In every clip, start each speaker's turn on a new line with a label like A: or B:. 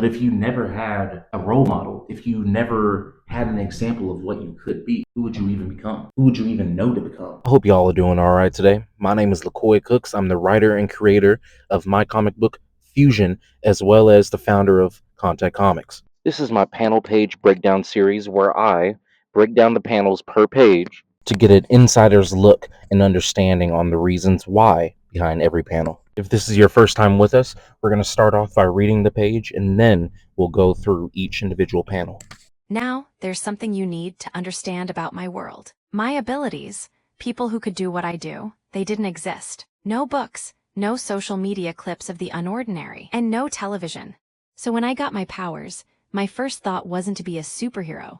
A: But if you never had a role model, if you never had an example of what you could be, who would you even become? Who would you even know to become?
B: I hope y'all are doing all right today. My name is LaCoy Cooks. I'm the writer and creator of my comic book Fusion, as well as the founder of Contact Comics. This is my panel page breakdown series where I break down the panels per page to get an insider's look and understanding on the reasons why behind every panel. If this is your first time with us, we're going to start off by reading the page and then we'll go through each individual panel.
C: Now, there's something you need to understand about my world. My abilities, people who could do what I do, they didn't exist. No books, no social media clips of the unordinary, and no television. So when I got my powers, my first thought wasn't to be a superhero.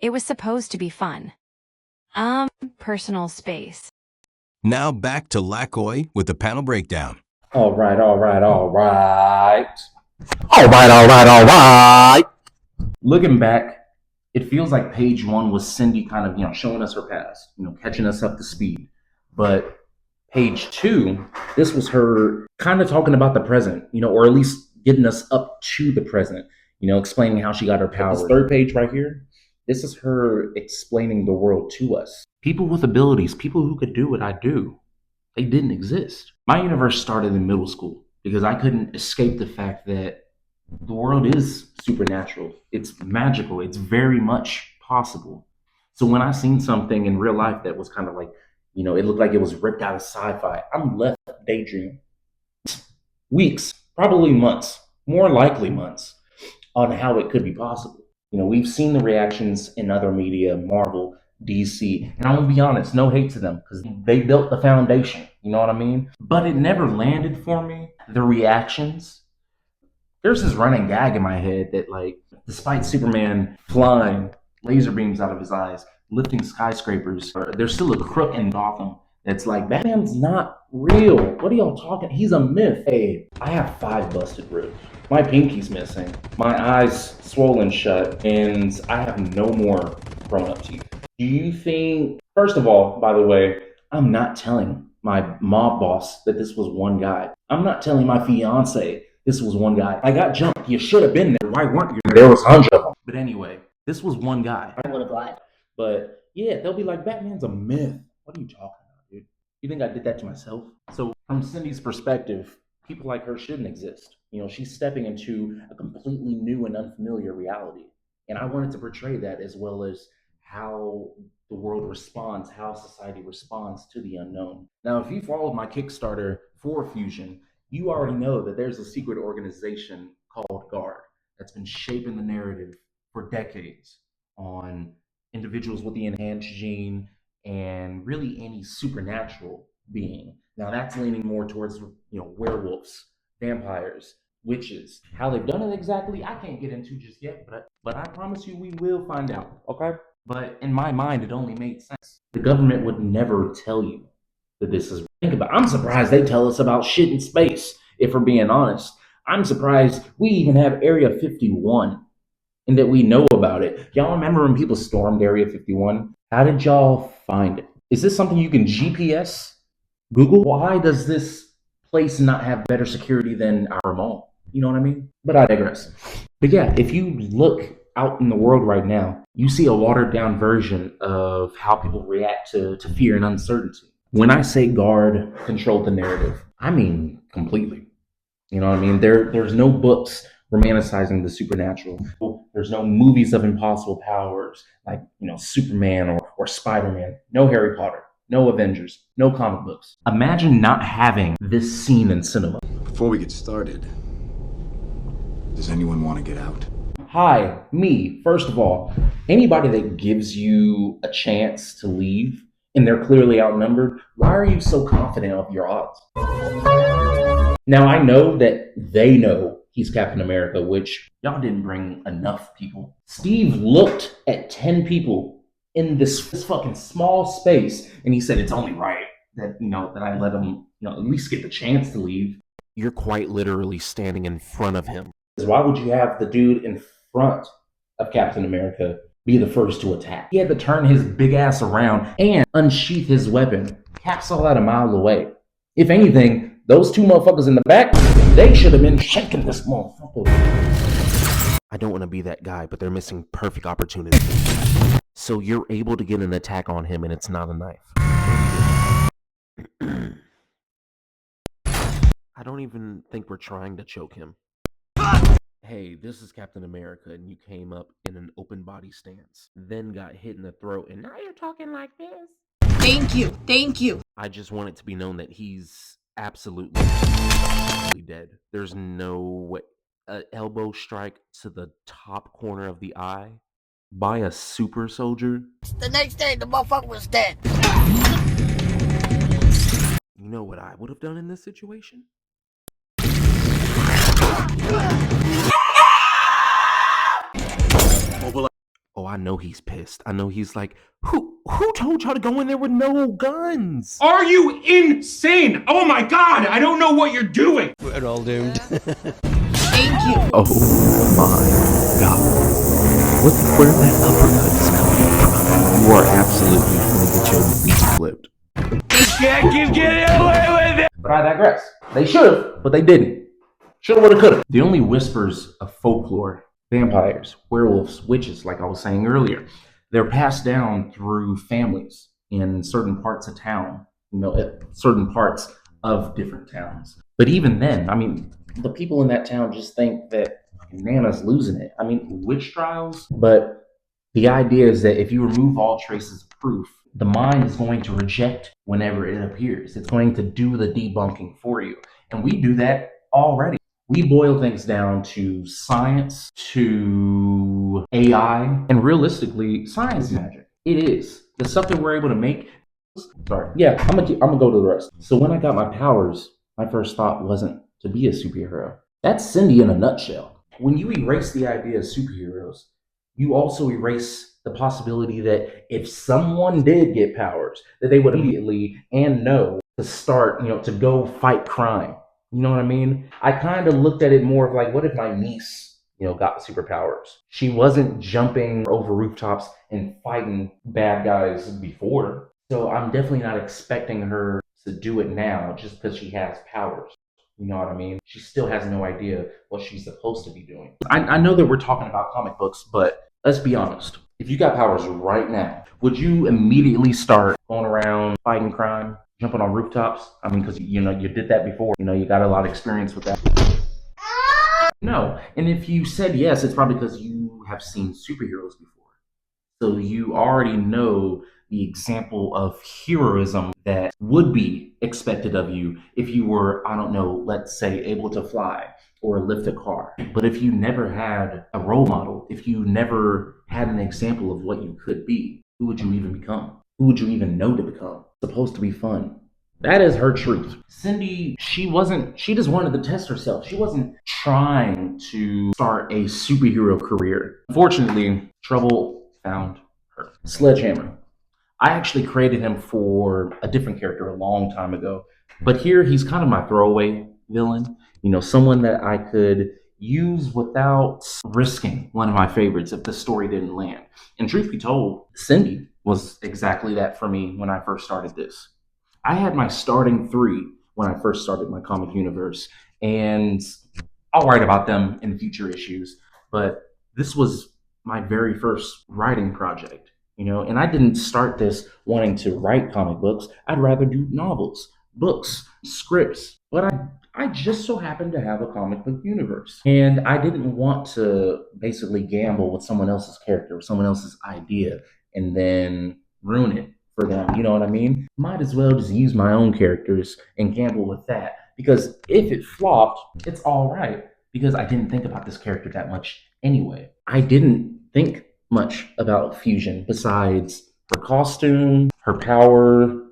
C: It was supposed to be fun. Personal space.
D: Now back to LaCoy with the panel breakdown.
A: All right. Looking back, it feels like page one was Cindy kind of, showing us her past, catching us up to speed. But page two, this was her kind of talking about the present, or at least getting us up to the present, explaining how she got her powers. This third page right here, this is her explaining the world to us. People with abilities, people who could do what I do, they didn't exist. My universe started in middle school because I couldn't escape the fact that the world is supernatural. It's magical. It's very much possible. So when I seen something in real life that was kind of like, it looked like it was ripped out of sci-fi, I'm left daydreaming. Weeks, probably months, more likely months, on how it could be possible. We've seen the reactions in other media, Marvel, DC, and I'm gonna be honest, no hate to them because they built the foundation, you know what I mean? But it never landed for me. The reactions, there's this running gag in my head that, like, despite Superman flying laser beams out of his eyes, lifting skyscrapers, there's still a crook in Gotham that's like, Batman's not real. What are y'all talking? He's a myth. Hey, I have 5 busted ribs. My pinky's missing. My eyes swollen shut, and I have no more grown-up teeth. Do you think, first of all, by the way, I'm not telling my mob boss that this was one guy. I'm not telling my fiance this was one guy. I got jumped. You should have been there. Why weren't you there? There was hundreds of them. But anyway, this was one guy. I would have lied. But yeah, they'll be like, Batman's a myth. What are you talking about, dude? You think I did that to myself? So from Cindy's perspective, people like her shouldn't exist. She's stepping into a completely new and unfamiliar reality. And I wanted to portray that as well as how the world responds, how society responds to the unknown. Now, if you followed my Kickstarter for Fusion, you already know that there's a secret organization called GUARD that's been shaping the narrative for decades on individuals with the enhanced gene and really any supernatural being. Now that's leaning more towards, werewolves, vampires, witches. How they've done it exactly, I can't get into just yet, but I promise you we will find out, okay? But in my mind, it only made sense. The government would never tell you that this is. Think about. I'm surprised they tell us about shit in space. If we're being honest, I'm surprised we even have Area 51, and that we know about it. Y'all remember when people stormed Area 51? How did y'all find it? Is this something you can GPS? Google? Why does this place not have better security than our mall? You know what I mean? But I digress. But yeah, if you look out in the world right now, you see a watered down version of how people react to fear and uncertainty. When I say GUARD controlled the narrative, I mean completely. You know what I mean? There's no books romanticizing the supernatural. There's no movies of impossible powers like, Superman or Spider-Man. No Harry Potter. No Avengers. No comic books. Imagine not having this scene in cinema.
E: Before we get started, does anyone want to get out?
A: Hi, me. First of all, anybody that gives you a chance to leave and they're clearly outnumbered, why are you so confident of your odds? Now, I know that they know he's Captain America, which y'all didn't bring enough people. Steve looked at 10 people in this fucking small space, and he said it's only right that, that I let him, at least get the chance to leave.
B: You're quite literally standing in front of him.
A: Why would you have the dude in front of Captain America be the first to attack? He had to turn his big ass around and unsheath his weapon. Cap saw that a mile away. If anything, those 2 motherfuckers in the back, they should have been shaking this motherfucker.
B: don't want to be that guy, but they're missing perfect opportunity. So you're able to get an attack on him, and it's not a knife. I don't even think we're trying to choke him. Hey, this is Captain America, and you came up in an open body stance, then got hit in the throat, and now you're talking like this.
F: Thank you. Thank you.
B: I just want it to be known that he's absolutely dead. There's no way. An elbow strike to the top corner of the eye by a super soldier.
F: The next day, the motherfucker was dead.
B: You know what I would have done in this situation? Oh, I know he's pissed. I know he's like, who told y'all to go in there with no guns?
G: Are you insane? Oh my god, I don't know what you're doing.
F: We're all doomed. Thank you.
B: Oh my god. Look at where that uppercut is coming from. You are absolutely going to get your beat flipped.
G: Can't keep getting away with it.
A: But I digress. They should have, but they didn't. Shoulda, woulda, coulda. The only whispers of folklore, vampires, werewolves, witches, like I was saying earlier, they're passed down through families in certain parts of town, certain parts of different towns. But even then, I mean, the people in that town just think that Nana's losing it. I mean, witch trials, but the idea is that if you remove all traces of proof, the mind is going to reject whenever it appears. It's going to do the debunking for you. And we do that already. We boil things down to science, to AI, and realistically, science magic. It is. The stuff that we're able to make. Sorry. Yeah, I'm gonna go to the rest. So when I got my powers, my first thought wasn't to be a superhero. That's Cindy in a nutshell. When you erase the idea of superheroes, you also erase the possibility that if someone did get powers, that they would immediately and know to start, to go fight crime. You know what I mean? I kind of looked at it more of like, what if my niece, got superpowers? She wasn't jumping over rooftops and fighting bad guys before. So I'm definitely not expecting her to do it now just because she has powers. You know what I mean? She still has no idea what she's supposed to be doing. I know that we're talking about comic books, but let's be honest. If you got powers right now, would you immediately start going around fighting crime, jumping on rooftops? I mean, because, you did that before. You got a lot of experience with that. No. And if you said yes, it's probably because you have seen superheroes before. So you already know the example of heroism that would be expected of you if you were, I don't know, let's say able to fly or lift a car. But if you never had a role model, if you never had an example of what you could be, who would you even become? Who would you even know to become? It's supposed to be fun. That is her truth. Cindy, she just wanted to test herself. She wasn't trying to start a superhero career. Unfortunately, trouble found her. Sledgehammer. I actually created him for a different character a long time ago. But here he's kind of my throwaway villain. Someone that I could use without risking one of my favorites if the story didn't land. And truth be told, Cindy was exactly that for me when I first started this. I had my starting 3 when I first started my comic universe, and I'll write about them in future issues, but this was my very first writing project, and I didn't start this wanting to write comic books. I'd rather do novels, books, scripts, but I just so happened to have a comic book universe, and I didn't want to basically gamble with someone else's character, someone else's idea, and then ruin it for them. You know what I mean? Might as well just use my own characters and gamble with that, because if it flopped, it's all right, because I didn't think about this character that much anyway. I didn't think much about Fusion besides her costume, her power.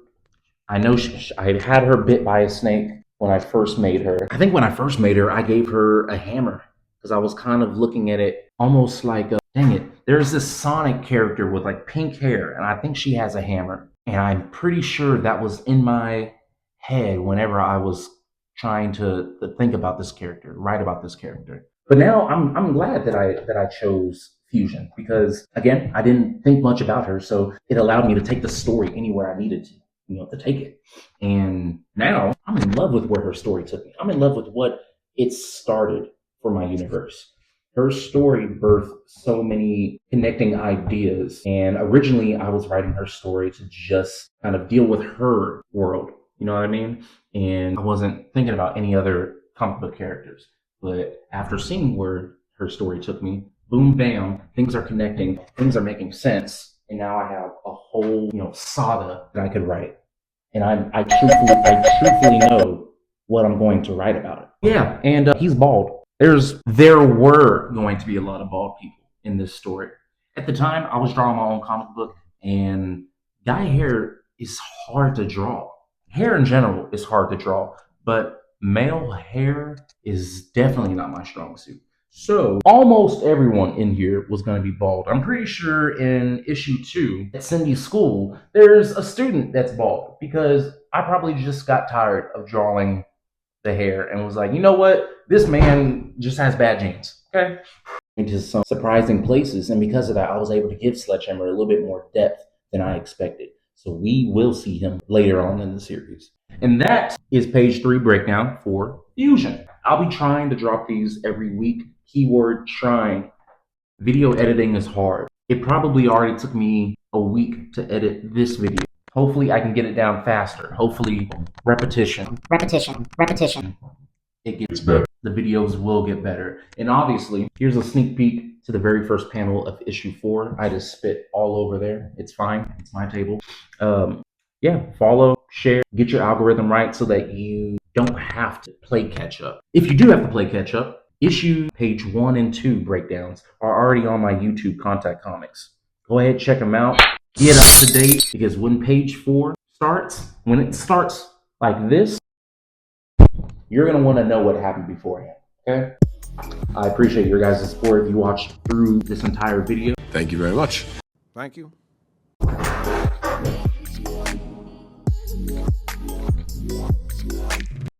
A: I know I had her bit by a snake when I first made her. I think when I first made her, I gave her a hammer because I was kind of looking at it almost like, dang it, there's this Sonic character with like pink hair, and I think she has a hammer. And I'm pretty sure that was in my head whenever I was trying to think about this character, write about this character. But now I'm glad that I chose Fusion because, again, I didn't think much about her, so it allowed me to take the story anywhere I needed to take it. And now I'm in love with where her story took me. I'm in love with what it started for my universe. Her story birthed so many connecting ideas. And originally, I was writing her story to just kind of deal with her world. You know what I mean? And I wasn't thinking about any other comic book characters. But after seeing where her story took me, boom, bam, things are connecting, things are making sense. And now I have a whole, saga that I could write. And I truthfully know what I'm going to write about it. Yeah, and he's bald. There were going to be a lot of bald people in this story. At the time, I was drawing my own comic book, and guy hair is hard to draw. Hair in general is hard to draw, but male hair is definitely not my strong suit. So almost everyone in here was going to be bald. I'm pretty sure in issue 2 at Cindy's school, there's a student that's bald because I probably just got tired of drawing the hair and was like, you know what? This man just has bad genes. Okay. Into some surprising places. And because of that, I was able to give Sledgehammer a little bit more depth than I expected. So we will see him later on in the series. And that is page 3 breakdown for Fusion. I'll be trying to drop these every week. Keyword trying. Video editing is hard. It probably already took me a week to edit this video. Hopefully I can get it down faster. Hopefully repetition. It gets better. The videos will get better. And obviously, here's a sneak peek to the very first panel of issue 4. I just spit all over there. It's fine. It's my table. Follow, share, get your algorithm right so that you don't have to play catch up. If you do have to play catch up, issue page 1 and 2 breakdowns are already on my YouTube Kontact Comics. Go ahead, check them out. Get up to date, because when page 4 starts, when it starts like this, you're going to want to know what happened beforehand, okay? I appreciate your guys' support if you watched through this entire video.
E: Thank you very much. Thank you.